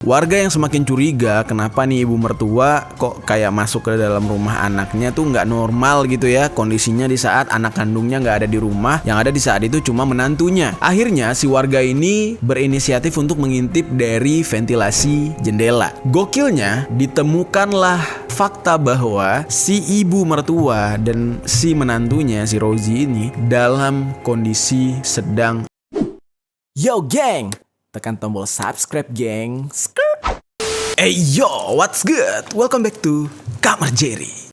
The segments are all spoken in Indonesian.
Warga yang semakin curiga kenapa nih ibu mertua kok kayak masuk ke dalam rumah anaknya tuh nggak normal gitu ya kondisinya di saat anak kandungnya nggak ada di rumah, yang ada di saat itu cuma menantunya. Akhirnya si warga ini berinisiatif untuk mengintip dari ventilasi jendela. Gokilnya ditemukanlah fakta bahwa si ibu mertua dan si menantunya si Rosie ini dalam kondisi sedang. Yo geng, tekan tombol subscribe geng. Hey yo, what's good? Welcome back to Kamar Jerry.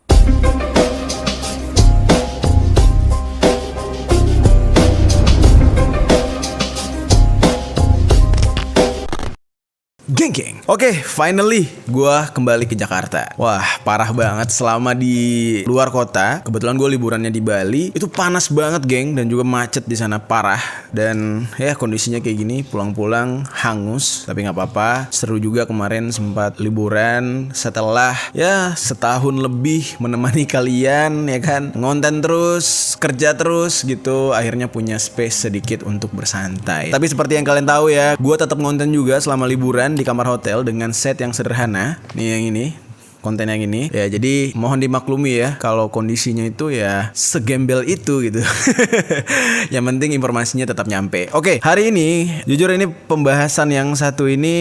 Geng. Oke, finally gua kembali ke Jakarta. Wah, parah banget selama di luar kota. Kebetulan gue liburannya di Bali. Itu panas banget, geng, dan juga macet di sana parah. Dan ya kondisinya kayak gini, pulang-pulang hangus, tapi nggak apa-apa. Seru juga kemarin sempat liburan setelah ya setahun lebih menemani kalian ya kan. Ngonten terus, kerja terus gitu. Akhirnya punya space sedikit untuk bersantai. Tapi seperti yang kalian tahu ya, gue tetap ngonten juga selama liburan di kamar hotel dengan set yang sederhana. Nih yang ini, konten yang ini. Ya jadi mohon dimaklumi ya kalau kondisinya itu ya segembel itu gitu. Yang penting informasinya tetap nyampe. Oke, hari ini jujur ini pembahasan yang satu ini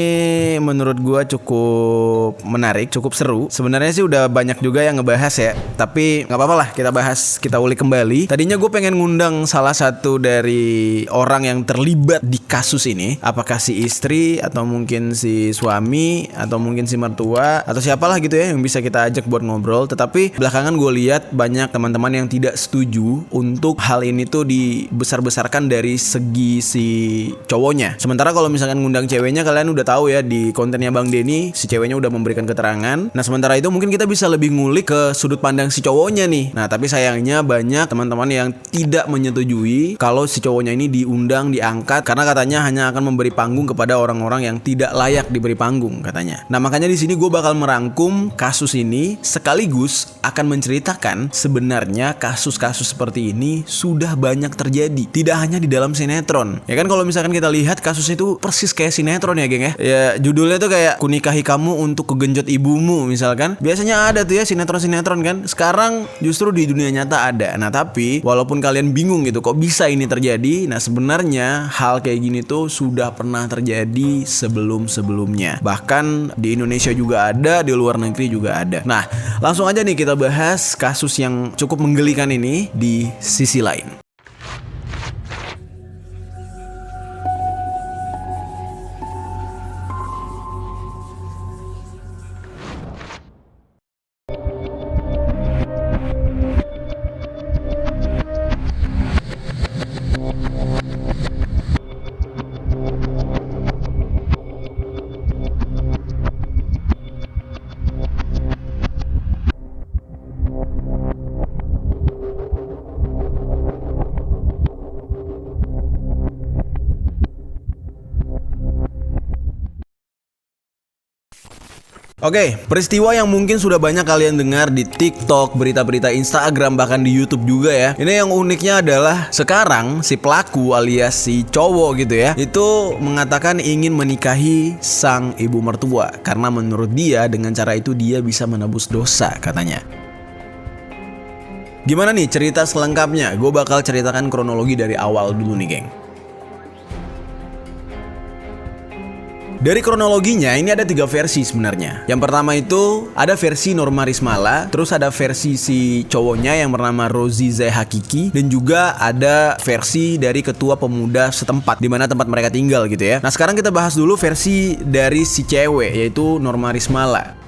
menurut gua cukup menarik, cukup seru. Sebenarnya sih udah banyak juga yang ngebahas ya, tapi nggak apa-apa lah kita bahas, kita ulik kembali. Tadinya gue pengen ngundang salah satu dari orang yang terlibat di kasus ini, apakah si istri atau mungkin si suami atau mungkin si mertua atau siapalah gitu ya yang bisa kita ajak buat ngobrol. Tetapi belakangan gue lihat banyak teman-teman yang tidak setuju untuk hal ini tuh dibesar-besarkan dari segi si cowoknya. Sementara kalau misalkan ngundang ceweknya, kalian udah tahu ya di kontennya Bang Denny, si ceweknya udah memberikan keterangan. Nah sementara itu mungkin kita bisa lebih ngulik ke sudut pandang si cowoknya nih. Nah tapi sayangnya banyak teman-teman yang tidak menyetujui kalau si cowoknya ini diundang, diangkat, karena katanya hanya akan memberi panggung kepada orang-orang yang tidak layak diberi panggung katanya. Nah makanya di sini gue bakal merangkum kasus ini sekaligus akan menceritakan sebenarnya kasus-kasus seperti ini sudah banyak terjadi, tidak hanya di dalam sinetron. Ya kan kalau misalkan kita lihat kasus itu persis kayak sinetron ya geng ya. Ya judulnya tuh kayak Kunikahi Kamu Untuk Kegenjot Ibumu misalkan. Biasanya ada tuh ya sinetron-sinetron kan. Sekarang justru di dunia nyata ada. Nah tapi walaupun kalian bingung gitu kok bisa ini terjadi, nah sebenarnya hal kayak gini tuh sudah pernah terjadi sebelum-sebelumnya. Bahkan di Indonesia juga ada, di luar negeri juga ada. Nah, langsung aja nih kita bahas kasus yang cukup menggelikan ini di sisi lain. Oke, peristiwa yang mungkin sudah banyak kalian dengar di TikTok, berita-berita Instagram, bahkan di YouTube juga ya. Ini yang uniknya adalah sekarang si pelaku alias si cowok gitu ya, itu mengatakan ingin menikahi sang ibu mertua karena menurut dia dengan cara itu dia bisa menebus dosa katanya. Gimana nih cerita selengkapnya? Gue bakal ceritakan kronologi dari awal dulu nih geng. Dari kronologinya ini ada 3 versi sebenarnya. Yang pertama itu ada versi Norma Rismala, terus ada versi si cowoknya yang bernama Rosie Zai Hakiki, dan juga ada versi dari ketua pemuda setempat di mana tempat mereka tinggal gitu ya. Nah sekarang kita bahas dulu versi dari si cewek yaitu Norma Rismala.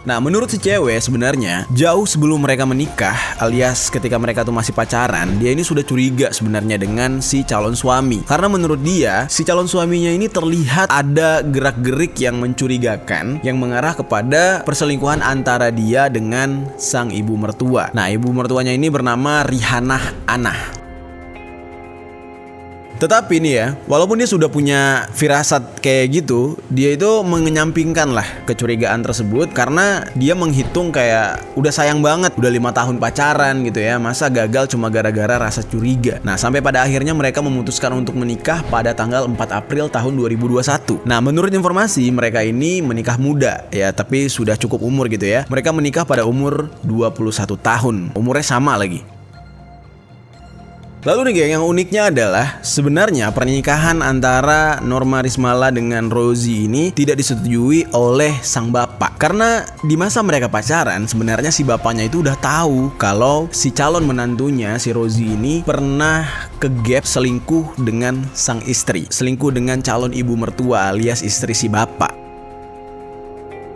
Nah menurut si cewek sebenarnya jauh sebelum mereka menikah alias ketika mereka tuh masih pacaran, dia ini sudah curiga sebenarnya dengan si calon suami. Karena menurut dia si calon suaminya ini terlihat ada gerak-gerik yang mencurigakan yang mengarah kepada perselingkuhan antara dia dengan sang ibu mertua. Nah ibu mertuanya ini bernama Rihanah Anah. Tetapi nih ya, walaupun dia sudah punya firasat kayak gitu, dia itu mengenyampingkan lah kecurigaan tersebut karena dia menghitung kayak udah sayang banget, udah 5 tahun pacaran gitu ya, masa gagal cuma gara-gara rasa curiga. Nah, sampai pada akhirnya mereka memutuskan untuk menikah pada tanggal 4 April tahun 2021. Nah, menurut informasi mereka ini menikah muda ya, tapi sudah cukup umur gitu ya. Mereka menikah pada umur 21 tahun, umurnya sama lagi. Lalu nih geng, yang uniknya adalah sebenarnya pernikahan antara Norma Rismala dengan Rozi ini tidak disetujui oleh sang bapak. Karena di masa mereka pacaran sebenarnya si bapaknya itu udah tahu kalau si calon menantunya si Rozi ini pernah kegap selingkuh dengan sang istri, selingkuh dengan calon ibu mertua alias istri si bapak.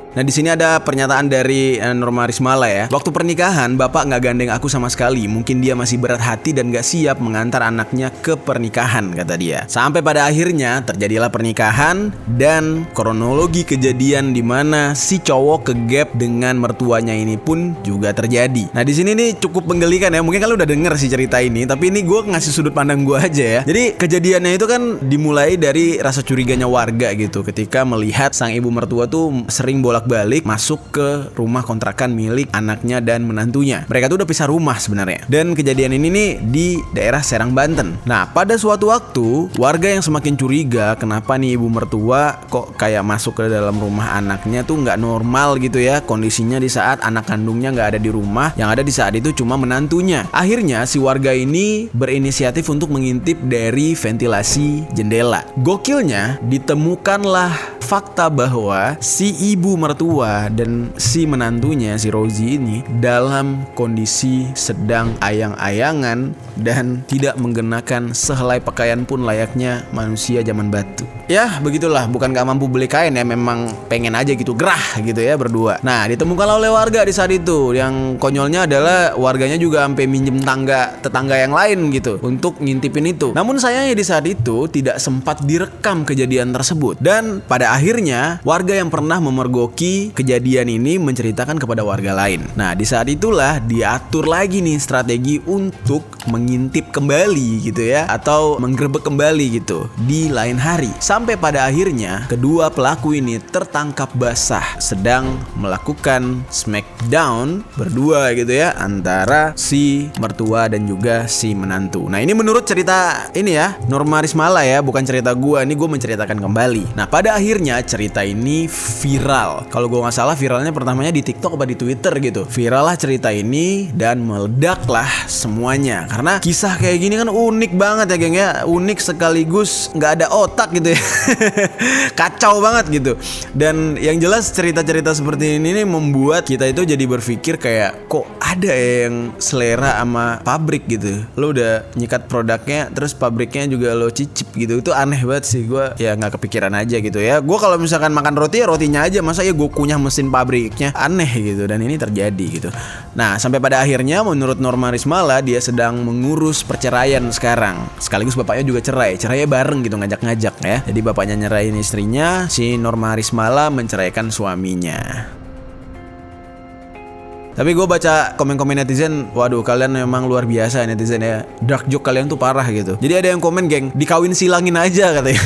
Nah, di sini ada pernyataan dari Norma Rismala ya. Waktu pernikahan, bapak nggak gandeng aku sama sekali. Mungkin dia masih berat hati dan nggak siap mengantar anaknya ke pernikahan, kata dia. Sampai pada akhirnya terjadilah pernikahan dan kronologi kejadian di mana si cowok kegap dengan mertuanya ini pun juga terjadi. Nah, di sini nih cukup menggelikan ya. Mungkin kalian udah denger sih cerita ini, tapi ini gue ngasih sudut pandang gue aja ya. Jadi kejadiannya itu kan dimulai dari rasa curiganya warga gitu, ketika melihat sang ibu mertua tuh sering bolak-balik masuk ke rumah kontrakan milik anaknya dan menantunya. Mereka tuh udah pisah rumah sebenarnya. Dan kejadian ini nih di daerah Serang, Banten. Nah, pada suatu waktu warga yang semakin curiga kenapa nih ibu mertua kok kayak masuk ke dalam rumah anaknya tuh nggak normal gitu ya kondisinya di saat anak kandungnya nggak ada di rumah, yang ada di saat itu cuma menantunya. Akhirnya si warga ini berinisiatif untuk mengintip dari ventilasi jendela. Gokilnya ditemukanlah fakta bahwa si ibu mertua dan si menantunya si Rozi ini dalam kondisi sedang ayang-ayangan dan tidak menggenakan sehelai pakaian pun layaknya manusia zaman batu. Ya begitulah, bukan gak mampu beli kain ya, memang pengen aja gitu gerah gitu ya berdua. Nah, ditemukanlah oleh warga di saat itu. Yang konyolnya adalah warganya juga sampai minjem tetangga yang lain gitu untuk ngintipin itu. Namun sayangnya di saat itu tidak sempat direkam kejadian tersebut. Dan pada akhirnya warga yang pernah memergoki kejadian ini menceritakan kepada warga lain. Nah, di saat itulah diatur lagi nih strategi untuk mengintip kembali gitu ya, atau menggerebek kembali gitu di lain hari. Sampai pada akhirnya kedua pelaku ini tertangkap basah sedang melakukan smackdown berdua gitu ya antara si mertua dan juga si menantu. Nah, ini menurut cerita ini ya Norma Rismala ya, bukan cerita gua. Ini gua menceritakan kembali. Nah, pada akhirnya cerita ini viral. Kalau gua nggak salah viralnya pertamanya di TikTok atau di Twitter gitu. Viral lah cerita ini dan meledaklah semuanya. Karena kisah kayak gini kan unik banget ya geng ya, unik sekaligus nggak ada otak gitu ya. Kacau banget gitu. Dan yang jelas cerita-cerita seperti ini nih membuat kita itu jadi berpikir kayak kok ada yang selera sama pabrik gitu. Lo udah nyikat produknya terus pabriknya juga lo cicip gitu. Itu aneh banget sih, gue ya nggak kepikiran aja gitu ya. Gue kalau misalkan makan roti ya rotinya aja, masa ya gue kunyah mesin pabriknya, aneh gitu. Dan ini terjadi gitu. Nah, sampai pada akhirnya menurut Norma Rismala dia sedang mengurus perceraian sekarang. Sekaligus bapaknya juga cerainya bareng gitu, ngajak-ngajak ya. Jadi bapaknya nyerahin istrinya, si Norma Rismala menceraikan suaminya. Tapi gue baca komen-komen netizen, waduh kalian memang luar biasa netizen ya. Dark joke kalian tuh parah gitu. Jadi ada yang komen, geng, dikawin silangin aja katanya.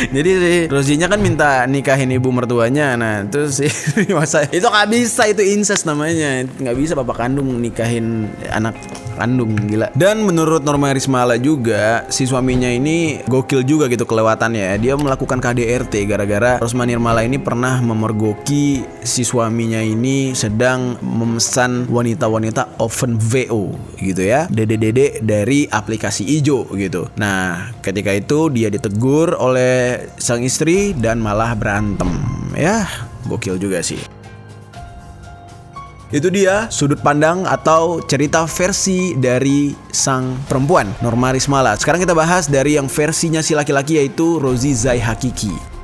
Jadi si Rozinya kan minta nikahin ibu mertuanya. Nah terus masa itu gak bisa, itu incest namanya. Gak bisa bapak kandung nikahin anak kandung, gila. Dan menurut Norma Rismala juga si suaminya ini gokil juga gitu kelewatannya. Dia melakukan KDRT gara-gara Rosma Nirmala ini pernah memergoki si suaminya ini sedang memesan wanita-wanita oven VO gitu ya, dede-dede dari aplikasi ijo gitu. Nah, ketika itu dia ditegur oleh sang istri dan malah berantem. Ya, gokil juga sih. Itu dia sudut pandang atau cerita versi dari sang perempuan Norma Rismala. Sekarang kita bahas dari yang versinya si laki-laki, yaitu Rozi Zai Hakiki.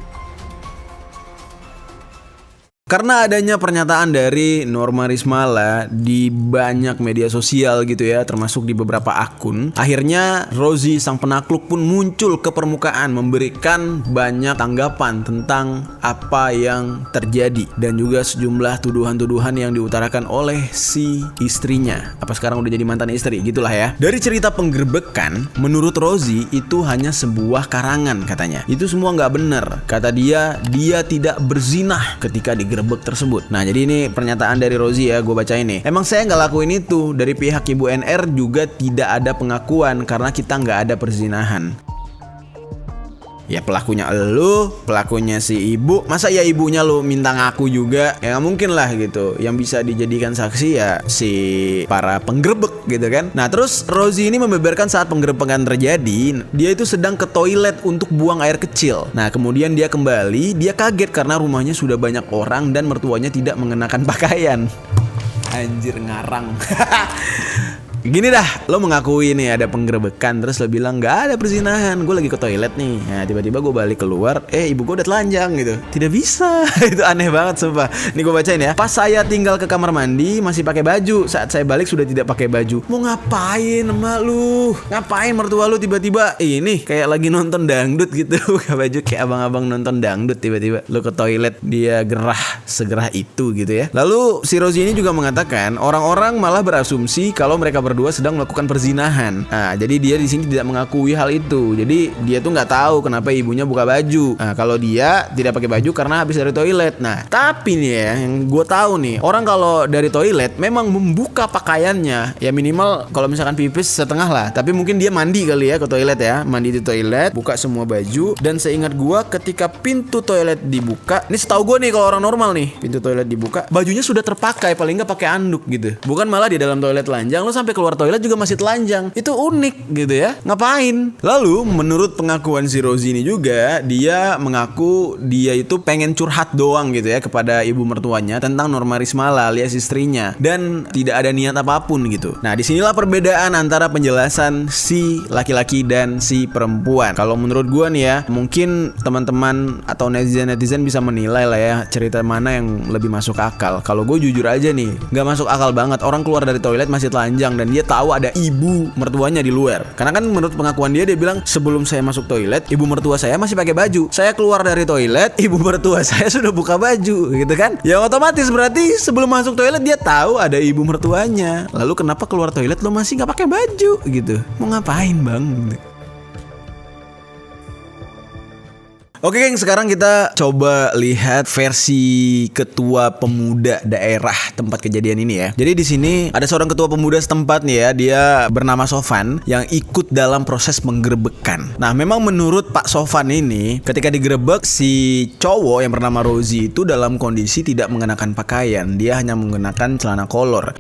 Karena adanya pernyataan dari Norma Rismala di banyak media sosial gitu ya, termasuk di beberapa akun, akhirnya Rozi sang penakluk pun muncul ke permukaan memberikan banyak tanggapan tentang apa yang terjadi dan juga sejumlah tuduhan-tuduhan yang diutarakan oleh si istrinya. Apa sekarang udah jadi mantan istri gitulah ya. Dari cerita penggerbekan, menurut Rozi itu hanya sebuah karangan katanya. Itu semua nggak benar. Kata dia tidak berzinah ketika digerebek tersebut. Nah, jadi ini pernyataan dari Rozi ya, gue baca ini. Emang saya nggak lakuin itu. Dari pihak Ibu NR juga tidak ada pengakuan karena kita nggak ada perzinahan. Ya pelakunya elu, pelakunya si ibu. Masa ya ibunya lu minta ngaku juga? Ya gak mungkin lah gitu. Yang bisa dijadikan saksi ya si para penggerebek gitu kan. Nah terus Rozi ini membeberkan saat penggerebekan terjadi, dia itu sedang ke toilet untuk buang air kecil. Nah kemudian dia kembali, dia kaget karena rumahnya sudah banyak orang dan mertuanya tidak mengenakan pakaian. Anjir ngarang. Gini dah, lo mengakui nih ada penggerebekan, terus lo bilang gak ada perzinahan, gue lagi ke toilet nih. Nah tiba-tiba gue balik keluar, ibu gue udah telanjang gitu. Tidak bisa. Itu aneh banget sumpah. Nih gue bacain ya. Pas saya tinggal ke kamar mandi masih pakai baju, saat saya balik sudah tidak pakai baju. Mau ngapain emak lu? Ngapain mertua lu tiba-tiba ini kayak lagi nonton dangdut gitu. Buka baju kayak abang-abang nonton dangdut, tiba-tiba lo ke toilet dia gerah segerah itu gitu ya. Lalu si Rozi ini juga mengatakan orang-orang malah berasumsi kalau mereka berdua sedang melakukan perzinahan. Nah, jadi dia di sini tidak mengakui hal itu. Jadi dia tuh nggak tahu kenapa ibunya buka baju. Nah, kalau dia tidak pakai baju karena habis dari toilet. Nah, tapi nih ya, yang gue tahu nih, orang kalau dari toilet memang membuka pakaiannya. Ya minimal kalau misalkan pipis setengah lah. Tapi mungkin dia mandi kali ya ke toilet ya, mandi di toilet, buka semua baju. Dan seingat gue ketika pintu toilet dibuka, ini setahu gue nih kalau orang normal nih, pintu toilet dibuka, bajunya sudah terpakai, paling nggak pakai anduk gitu. Bukan malah di dalam toilet telanjang, lo sampai keluar toilet juga masih telanjang. Itu unik gitu ya. Ngapain? Lalu menurut pengakuan si Rozi ini juga, dia mengaku dia itu pengen curhat doang gitu ya kepada ibu mertuanya tentang Norma Rismala alias istrinya dan tidak ada niat apapun gitu. Nah, disinilah perbedaan antara penjelasan si laki-laki dan si perempuan. Kalau menurut gua nih ya, mungkin teman-teman atau netizen bisa menilai lah ya cerita mana yang lebih masuk akal. Kalau gue jujur aja nih, nggak masuk akal banget orang keluar dari toilet masih telanjang dan dia tahu ada ibu mertuanya di luar. Karena kan menurut pengakuan dia bilang sebelum saya masuk toilet ibu mertua saya masih pakai baju. Saya keluar dari toilet ibu mertua saya sudah buka baju gitu kan. Ya otomatis berarti sebelum masuk toilet dia tahu ada ibu mertuanya. Lalu kenapa keluar toilet lo masih nggak pakai baju gitu? Mau ngapain bang? Oke geng, sekarang kita coba lihat versi ketua pemuda daerah tempat kejadian ini ya. Jadi di sini ada seorang ketua pemuda setempat nih ya, dia bernama Sofan yang ikut dalam proses penggerebekan. Nah, memang menurut Pak Sofan ini, ketika digerebek si cowok yang bernama Rozi itu dalam kondisi tidak mengenakan pakaian, dia hanya menggunakan celana kolor.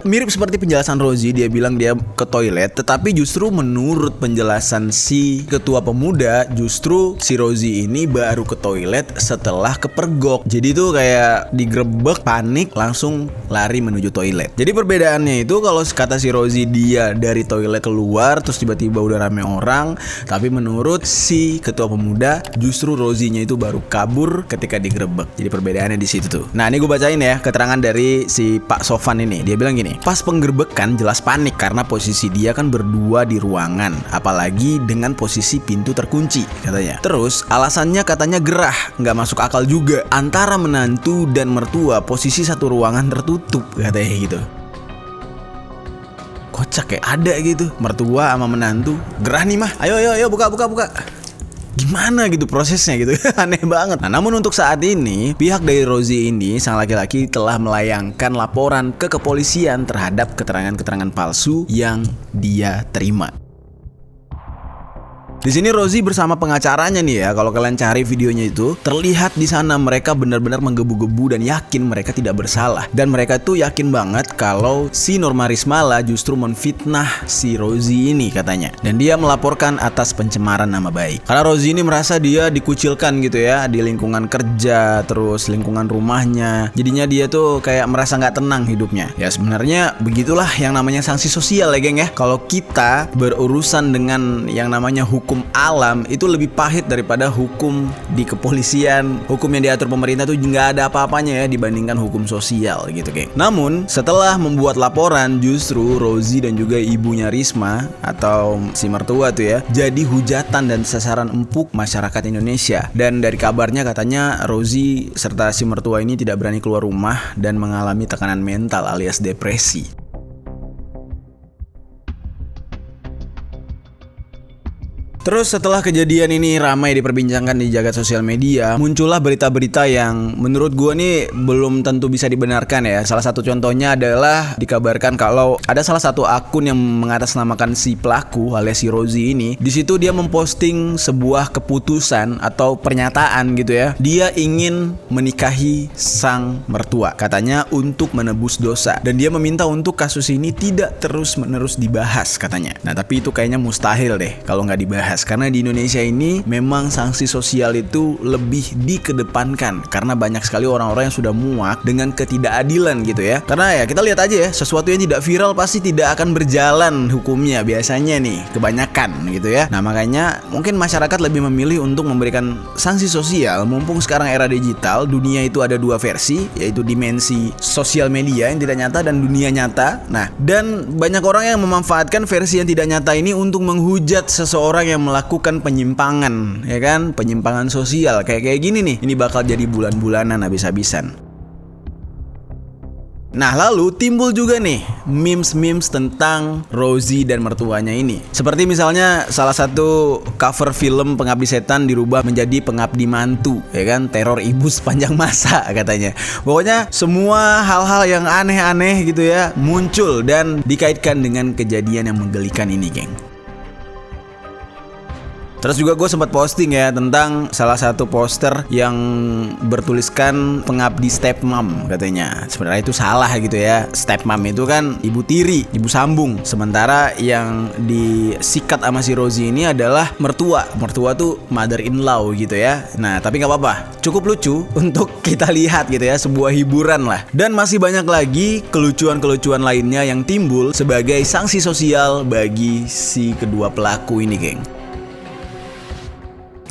Mirip seperti penjelasan Rozi, dia bilang dia ke toilet, tetapi justru menurut penjelasan si ketua pemuda, justru si Rozi ini baru ke toilet setelah kepergok. Jadi tuh kayak digerebek, panik, langsung lari menuju toilet. Jadi perbedaannya itu kalau kata si Rozi dia dari toilet keluar terus tiba-tiba udah rame orang, tapi menurut si ketua pemuda justru Rozinya itu baru kabur ketika digerebek. Jadi perbedaannya di situ tuh. Nah, ini gue bacain ya keterangan dari si Pak Sofan ini. Dia bilang gini, pas penggerbekan jelas panik karena posisi dia kan berdua di ruangan, apalagi dengan posisi pintu terkunci katanya. Terus alasannya katanya gerah, nggak masuk akal juga. Antara menantu dan mertua posisi satu ruangan tertutup katanya gitu. Kocak kayak ada gitu, mertua sama menantu gerah nih mah. Ayo buka. Gimana gitu prosesnya gitu. Aneh banget. Nah, namun untuk saat ini pihak dari Rozi ini, sang laki-laki, telah melayangkan laporan ke kepolisian terhadap keterangan-keterangan palsu yang dia terima. Di sini Rozi bersama pengacaranya nih ya. Kalau kalian cari videonya itu, terlihat di sana mereka benar-benar menggebu-gebu dan yakin mereka tidak bersalah. Dan mereka tuh yakin banget kalau si Norma Rismala justru menfitnah si Rozi ini katanya. Dan dia melaporkan atas pencemaran nama baik. Karena Rozi ini merasa dia dikucilkan gitu ya di lingkungan kerja, terus lingkungan rumahnya. Jadinya dia tuh kayak merasa nggak tenang hidupnya. Ya sebenarnya begitulah yang namanya sanksi sosial ya geng ya. Kalau kita berurusan dengan yang namanya hukum hukum alam itu lebih pahit daripada hukum di kepolisian. Hukum yang diatur pemerintah tuh nggak ada apa-apanya ya dibandingkan hukum sosial gitu, geng. Namun setelah membuat laporan, justru Rozi dan juga ibunya Risma atau si mertua tuh ya jadi hujatan dan sasaran empuk masyarakat Indonesia. Dan dari kabarnya katanya Rozi serta si mertua ini tidak berani keluar rumah dan mengalami tekanan mental alias depresi. Terus setelah kejadian ini ramai diperbincangkan di jagat sosial media, muncullah berita-berita yang menurut gue nih belum tentu bisa dibenarkan ya. Salah satu contohnya adalah dikabarkan kalau ada salah satu akun yang mengatasnamakan si pelaku alias si Rozi ini. Di situ dia memposting sebuah keputusan atau pernyataan gitu ya. Dia ingin menikahi sang mertua, katanya untuk menebus dosa. Dan dia meminta untuk kasus ini tidak terus-menerus dibahas katanya. Nah tapi itu kayaknya mustahil deh kalau nggak dibahas. Karena di Indonesia ini memang sanksi sosial itu lebih dikedepankan karena banyak sekali orang-orang yang sudah muak dengan ketidakadilan gitu ya. Karena ya kita lihat aja ya, sesuatu yang tidak viral pasti tidak akan berjalan hukumnya biasanya nih, kebanyakan gitu ya. Nah makanya mungkin masyarakat lebih memilih untuk memberikan sanksi sosial. Mumpung sekarang era digital, dunia itu ada dua versi, yaitu dimensi sosial media yang tidak nyata dan dunia nyata. Nah dan banyak orang yang memanfaatkan versi yang tidak nyata ini untuk menghujat seseorang yang melakukan penyimpangan, ya kan? Penyimpangan sosial kayak gini nih. Ini bakal jadi bulan-bulanan habis-habisan. Nah lalu timbul juga nih memes tentang Rozi dan mertuanya ini. Seperti misalnya salah satu cover film Pengabdi Setan dirubah menjadi Pengabdi Mantu, ya kan? Teror ibu sepanjang masa katanya. Pokoknya semua hal-hal yang aneh-aneh gitu ya muncul dan dikaitkan dengan kejadian yang menggelikan ini, geng. Terus juga gue sempat posting ya tentang salah satu poster yang bertuliskan Pengabdi Stepmom katanya. Sebenarnya itu salah gitu ya. Stepmom itu kan ibu tiri, ibu sambung. Sementara yang disikat sama si Rozi ini adalah mertua. Mertua tuh mother in law gitu ya. Nah tapi gak apa-apa, cukup lucu untuk kita lihat gitu ya, sebuah hiburan lah. Dan masih banyak lagi kelucuan-kelucuan lainnya yang timbul sebagai sanksi sosial bagi si kedua pelaku ini, geng.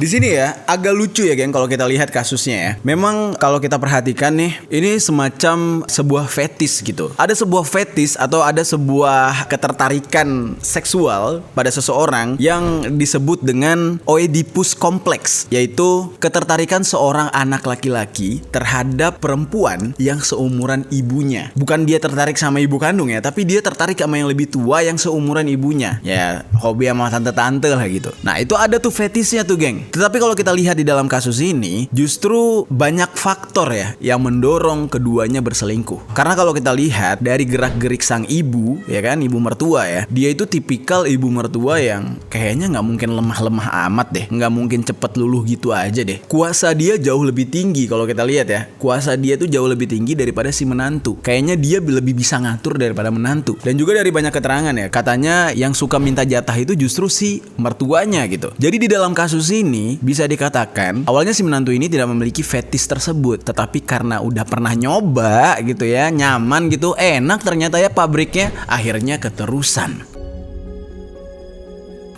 Di sini ya agak lucu ya, geng, kalau kita lihat kasusnya ya. Memang kalau kita perhatikan nih, ini semacam sebuah fetis gitu. Ada sebuah fetis atau ada sebuah ketertarikan seksual pada seseorang yang disebut dengan Oedipus kompleks, yaitu ketertarikan seorang anak laki-laki terhadap perempuan yang seumuran ibunya. Bukan dia tertarik sama ibu kandung ya, tapi dia tertarik sama yang lebih tua yang seumuran ibunya. Ya, hobi sama tante-tante lah gitu. Nah, itu ada tuh fetisnya tuh, geng. Tetapi kalau kita lihat di dalam kasus ini, justru banyak faktor ya yang mendorong keduanya berselingkuh. Karena kalau kita lihat dari gerak-gerik sang ibu, ya kan, ibu mertua ya, dia itu tipikal ibu mertua yang kayaknya nggak mungkin lemah-lemah amat deh, nggak mungkin cepet luluh gitu aja deh. Kuasa dia jauh lebih tinggi kalau kita lihat ya. Kuasa dia tuh jauh lebih tinggi daripada si menantu. Kayaknya dia lebih bisa ngatur daripada menantu. Dan juga dari banyak keterangan ya, katanya yang suka minta jatah itu justru si mertuanya gitu. Jadi di dalam kasus ini bisa dikatakan awalnya si menantu ini tidak memiliki fetis tersebut, tetapi karena udah pernah nyoba gitu ya, nyaman gitu, enak ternyata ya pabriknya, akhirnya keterusan.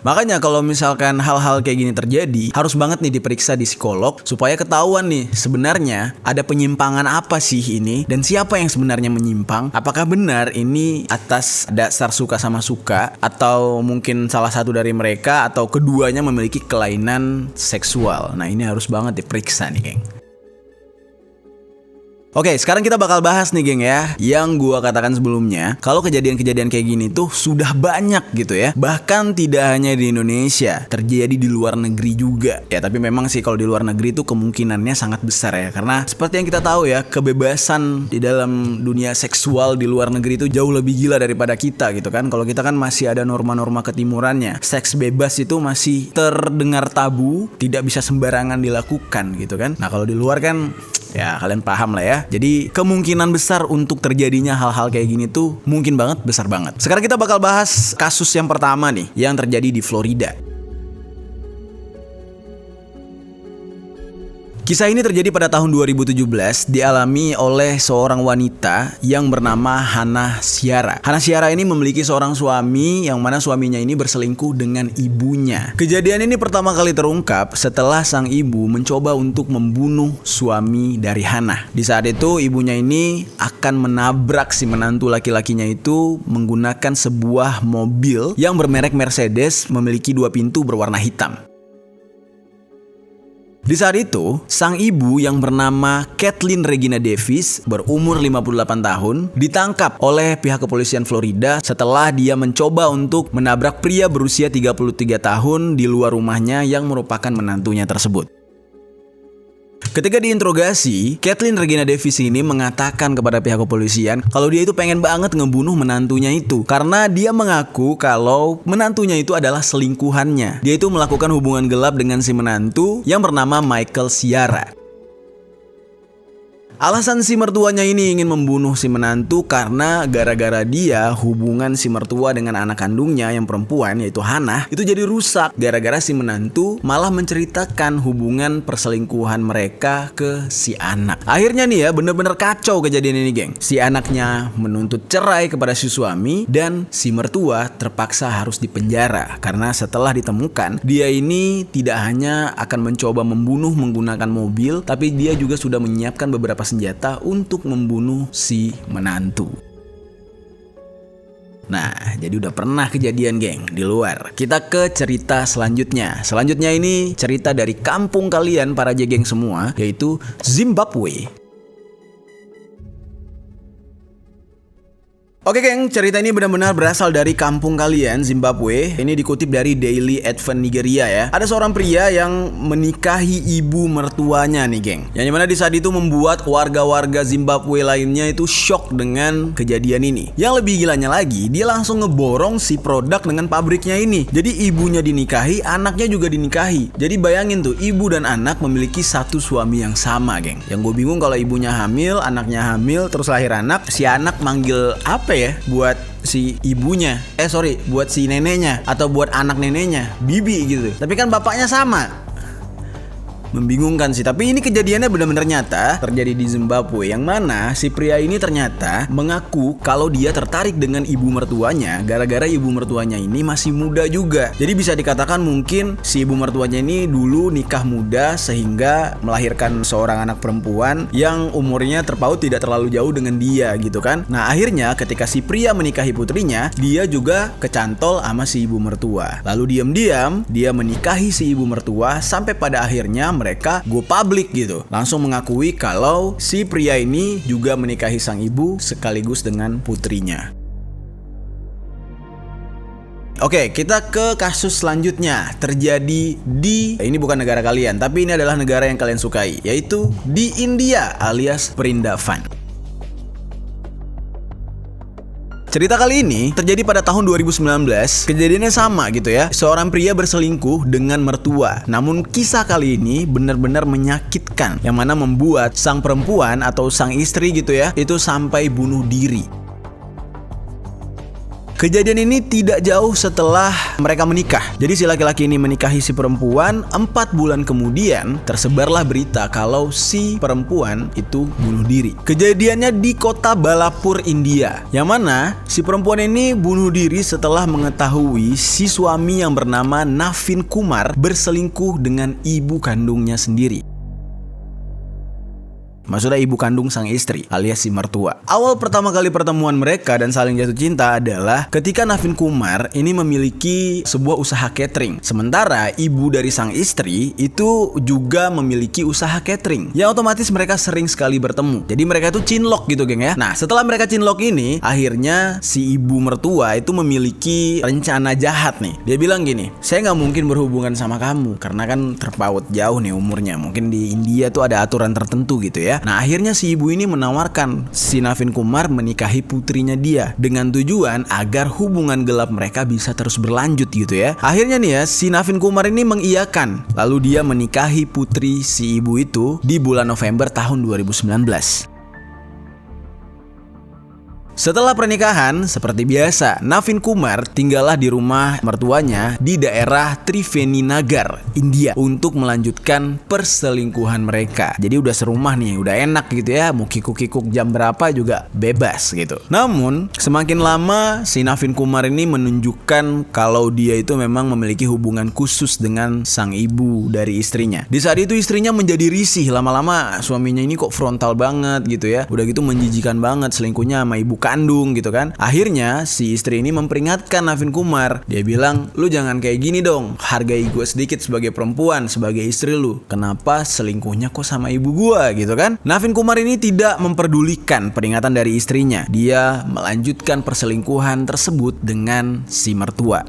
Makanya kalau misalkan hal-hal kayak gini terjadi, harus banget nih diperiksa di psikolog supaya ketahuan nih sebenarnya ada penyimpangan apa sih ini dan siapa yang sebenarnya menyimpang. Apakah benar ini atas dasar suka sama suka atau mungkin salah satu dari mereka atau keduanya memiliki kelainan seksual. Nah, ini harus banget diperiksa nih, geng. Oke, sekarang kita bakal bahas nih, geng ya. Yang gua katakan sebelumnya, kalau kejadian-kejadian kayak gini tuh sudah banyak gitu ya. Bahkan tidak hanya di Indonesia, terjadi di luar negeri juga. Ya, tapi memang sih kalau di luar negeri tuh kemungkinannya sangat besar ya. Karena seperti yang kita tahu ya, kebebasan di dalam dunia seksual di luar negeri itu jauh lebih gila daripada kita gitu kan. Kalau kita kan masih ada norma-norma ketimurannya. Seks bebas itu masih terdengar tabu, tidak bisa sembarangan dilakukan gitu kan. Nah, kalau di luar kan ya kalian paham lah ya. Jadi kemungkinan besar untuk terjadinya hal-hal kayak gini tuh mungkin banget, besar banget. Sekarang kita bakal bahas kasus yang pertama nih, yang terjadi di Florida. Kisah ini terjadi pada tahun 2017, dialami oleh seorang wanita yang bernama Hannah Sciarra. Hannah Sciarra ini memiliki seorang suami yang mana suaminya ini berselingkuh dengan ibunya. Kejadian ini pertama kali terungkap setelah sang ibu mencoba untuk membunuh suami dari Hannah. Di saat itu ibunya ini akan menabrak si menantu laki-lakinya itu menggunakan sebuah mobil yang bermerek Mercedes memiliki 2 pintu berwarna hitam. Di saat itu, sang ibu yang bernama Kathleen Regina Davis berumur 58 tahun ditangkap oleh pihak kepolisian Florida setelah dia mencoba untuk menabrak pria berusia 33 tahun di luar rumahnya yang merupakan menantunya tersebut. Ketika diinterogasi, Kathleen Regina Davis ini mengatakan kepada pihak kepolisian kalau dia itu pengen banget ngebunuh menantunya itu karena dia mengaku kalau menantunya itu adalah selingkuhannya. Dia itu melakukan hubungan gelap dengan si menantu yang bernama Michael Sciarra. Alasan si mertuanya ini ingin membunuh si menantu karena gara-gara dia hubungan si mertua dengan anak kandungnya yang perempuan yaitu Hannah itu jadi rusak gara-gara si menantu malah menceritakan hubungan perselingkuhan mereka ke si anak. Akhirnya nih ya bener-bener kacau kejadian ini geng. Si anaknya menuntut cerai kepada si suami dan si mertua terpaksa harus dipenjara karena setelah ditemukan dia ini tidak hanya akan mencoba membunuh menggunakan mobil tapi dia juga sudah menyiapkan beberapa senjata untuk membunuh si menantu. Nah, jadi udah pernah kejadian geng di luar. Kita ke cerita selanjutnya. Selanjutnya ini cerita dari kampung kalian para jegeng semua, yaitu Zimbabwe. Oke geng, cerita ini benar-benar berasal dari kampung kalian, Zimbabwe. Ini dikutip dari Daily Advent Nigeria ya. Ada seorang pria yang menikahi ibu mertuanya nih geng. Yang dimana di saat itu membuat warga-warga Zimbabwe lainnya itu shock dengan kejadian ini. Yang lebih gilanya lagi, dia langsung ngeborong si produk dengan pabriknya ini. Jadi ibunya dinikahi, anaknya juga dinikahi. Jadi bayangin tuh, ibu dan anak memiliki satu suami yang sama geng. Yang gue bingung kalau ibunya hamil, anaknya hamil, terus lahir anak, si anak manggil apa ya buat si ibunya, buat si neneknya atau buat anak neneknya, bibi gitu. Tapi kan bapaknya sama. Membingungkan sih, tapi ini kejadiannya benar-benar nyata terjadi di Zimbabwe, yang mana si pria ini ternyata mengaku kalau dia tertarik dengan ibu mertuanya gara-gara ibu mertuanya ini masih muda juga. Jadi bisa dikatakan mungkin si ibu mertuanya ini dulu nikah muda sehingga melahirkan seorang anak perempuan yang umurnya terpaut tidak terlalu jauh dengan dia gitu kan. Nah akhirnya ketika si pria menikahi putrinya, dia juga kecantol sama si ibu mertua. Lalu diam-diam dia menikahi si ibu mertua sampai pada akhirnya mereka go public gitu. Langsung mengakui kalau si pria ini juga menikahi sang ibu sekaligus dengan putrinya. Oke, kita ke kasus selanjutnya. Terjadi di ini bukan negara kalian, tapi ini adalah negara yang kalian sukai, yaitu di India alias Vrindavan. Cerita kali ini terjadi pada tahun 2019. Kejadiannya sama gitu ya. Seorang pria berselingkuh dengan mertua. Namun kisah kali ini benar-benar menyakitkan, yang mana membuat sang perempuan atau sang istri gitu ya, itu sampai bunuh diri. Kejadian ini tidak jauh setelah mereka menikah. Jadi si laki-laki ini menikahi si perempuan, 4 bulan kemudian tersebarlah berita kalau si perempuan itu bunuh diri. Kejadiannya di kota Balapur, India. Yang mana si perempuan ini bunuh diri setelah mengetahui si suami yang bernama Navin Kumar berselingkuh dengan ibu kandungnya sendiri. Maksudnya ibu kandung sang istri alias si mertua. Awal pertama kali pertemuan mereka dan saling jatuh cinta adalah ketika Navin Kumar ini memiliki sebuah usaha catering. Sementara ibu dari sang istri itu juga memiliki usaha catering. Yang otomatis mereka sering sekali bertemu. Jadi mereka itu cinlok gitu geng ya. Nah setelah mereka cinlok ini, akhirnya si ibu mertua itu memiliki rencana jahat nih. Dia bilang gini, saya gak mungkin berhubungan sama kamu karena kan terpaut jauh nih umurnya. Mungkin di India tuh ada aturan tertentu gitu ya. Nah akhirnya si ibu ini menawarkan si Navin Kumar menikahi putrinya dia dengan tujuan agar hubungan gelap mereka bisa terus berlanjut gitu ya. Akhirnya nih ya si Navin Kumar ini mengiyakan. Lalu dia menikahi putri si ibu itu di bulan November tahun 2019. Setelah pernikahan, seperti biasa, Navin Kumar tinggallah di rumah mertuanya di daerah Triveninagar, India untuk melanjutkan perselingkuhan mereka. Jadi udah serumah nih, udah enak gitu ya, mau kikuk-kikuk jam berapa juga bebas gitu. Namun, semakin lama si Navin Kumar ini menunjukkan kalau dia itu memang memiliki hubungan khusus dengan sang ibu dari istrinya. Di saat itu istrinya menjadi risih, lama-lama suaminya ini kok frontal banget gitu ya. Udah gitu menjijikan banget selingkuhnya sama ibu kandung gitu kan. Akhirnya si istri ini memperingatkan Navin Kumar. Dia bilang, lu jangan kayak gini dong, hargai gue sedikit sebagai perempuan, sebagai istri lu. Kenapa selingkuhnya kok sama ibu gue gitu kan. Navin Kumar ini tidak memperdulikan peringatan dari istrinya. Dia melanjutkan perselingkuhan tersebut dengan si mertua.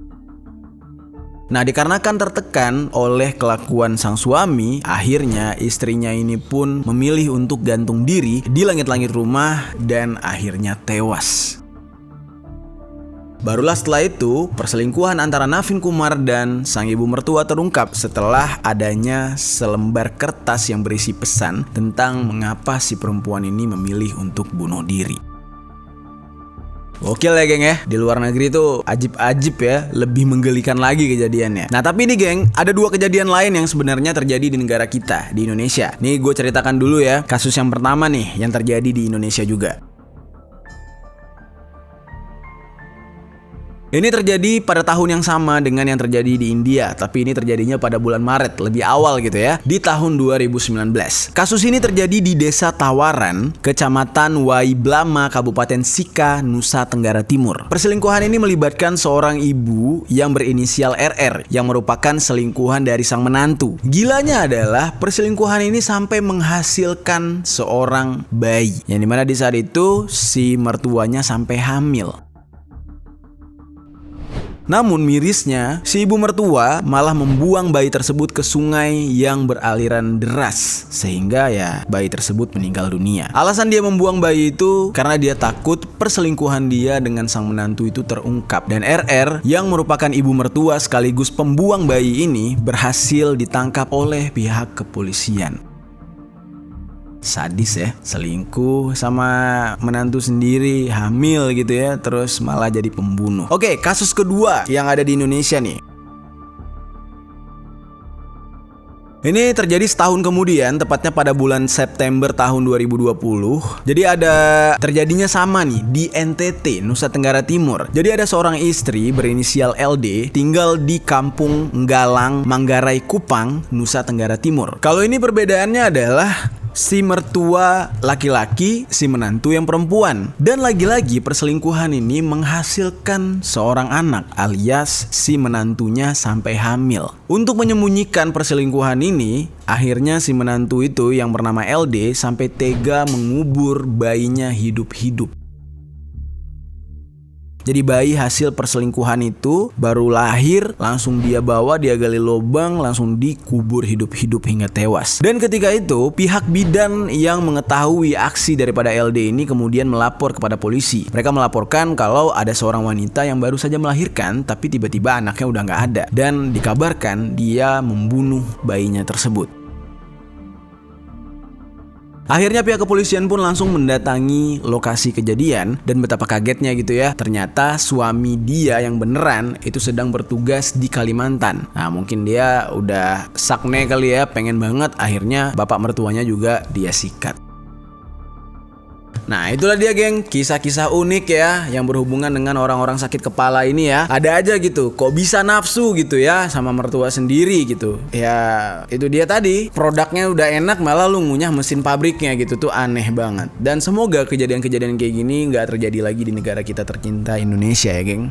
Nah, dikarenakan tertekan oleh kelakuan sang suami, akhirnya istrinya ini pun memilih untuk gantung diri di langit-langit rumah dan akhirnya tewas. Barulah setelah itu, perselingkuhan antara Navin Kumar dan sang ibu mertua terungkap setelah adanya selembar kertas yang berisi pesan tentang mengapa si perempuan ini memilih untuk bunuh diri. Gokil ya geng ya, di luar negeri tuh ajib-ajib ya, lebih menggelikan lagi kejadiannya. Nah tapi nih geng, ada dua kejadian lain yang sebenarnya terjadi di negara kita, di Indonesia. Nih gue ceritakan dulu ya, kasus yang pertama nih yang terjadi di Indonesia juga. Ini terjadi pada tahun yang sama dengan yang terjadi di India, tapi ini terjadinya pada bulan Maret, lebih awal gitu ya, di tahun 2019. Kasus ini terjadi di Desa Tawaran, Kecamatan Waiblama, Kabupaten Sika, Nusa Tenggara Timur. Perselingkuhan ini melibatkan seorang ibu yang berinisial RR, yang merupakan selingkuhan dari sang menantu. Gilanya adalah perselingkuhan ini sampai menghasilkan seorang bayi, yang dimana di saat itu si mertuanya sampai hamil. Namun mirisnya, si ibu mertua malah membuang bayi tersebut ke sungai yang beraliran deras, sehingga ya bayi tersebut meninggal dunia. Alasan dia membuang bayi itu karena dia takut perselingkuhan dia dengan sang menantu itu terungkap. Dan RR yang merupakan ibu mertua sekaligus pembuang bayi ini berhasil ditangkap oleh pihak kepolisian. Sadis ya, selingkuh sama menantu sendiri, hamil gitu ya, terus malah jadi pembunuh. Oke, kasus kedua yang ada di Indonesia nih. Ini terjadi setahun kemudian, tepatnya pada bulan September tahun 2020. Jadi ada terjadinya sama nih di NTT, Nusa Tenggara Timur. Jadi ada seorang istri berinisial LD tinggal di Kampung Nggalang, Manggarai, Kupang, Nusa Tenggara Timur. Kalau ini perbedaannya adalah si mertua laki-laki, si menantu yang perempuan. Dan lagi-lagi perselingkuhan ini menghasilkan seorang anak, alias si menantunya sampai hamil. Untuk menyembunyikan perselingkuhan ini, akhirnya si menantu itu yang bernama LD sampai tega mengubur bayinya hidup-hidup. Jadi bayi hasil perselingkuhan itu baru lahir, langsung dia bawa, dia gali lubang, langsung dikubur hidup-hidup hingga tewas. Dan ketika itu pihak bidan yang mengetahui aksi daripada LD ini kemudian melapor kepada polisi. Mereka melaporkan kalau ada seorang wanita yang baru saja melahirkan tapi tiba-tiba anaknya udah gak ada. Dan dikabarkan dia membunuh bayinya tersebut. Akhirnya pihak kepolisian pun langsung mendatangi lokasi kejadian dan betapa kagetnya gitu ya. Ternyata suami dia yang beneran itu sedang bertugas di Kalimantan. Nah mungkin dia udah sakne kali ya, pengen banget, akhirnya bapak mertuanya juga dia sikat. Nah itulah dia geng, kisah-kisah unik ya yang berhubungan dengan orang-orang sakit kepala ini ya. Ada aja gitu, kok bisa nafsu gitu ya sama mertua sendiri gitu. Ya itu dia tadi, produknya udah enak malah lu ngunyah mesin pabriknya gitu, tuh aneh banget. Dan semoga kejadian-kejadian kayak gini gak terjadi lagi di negara kita tercinta Indonesia ya geng.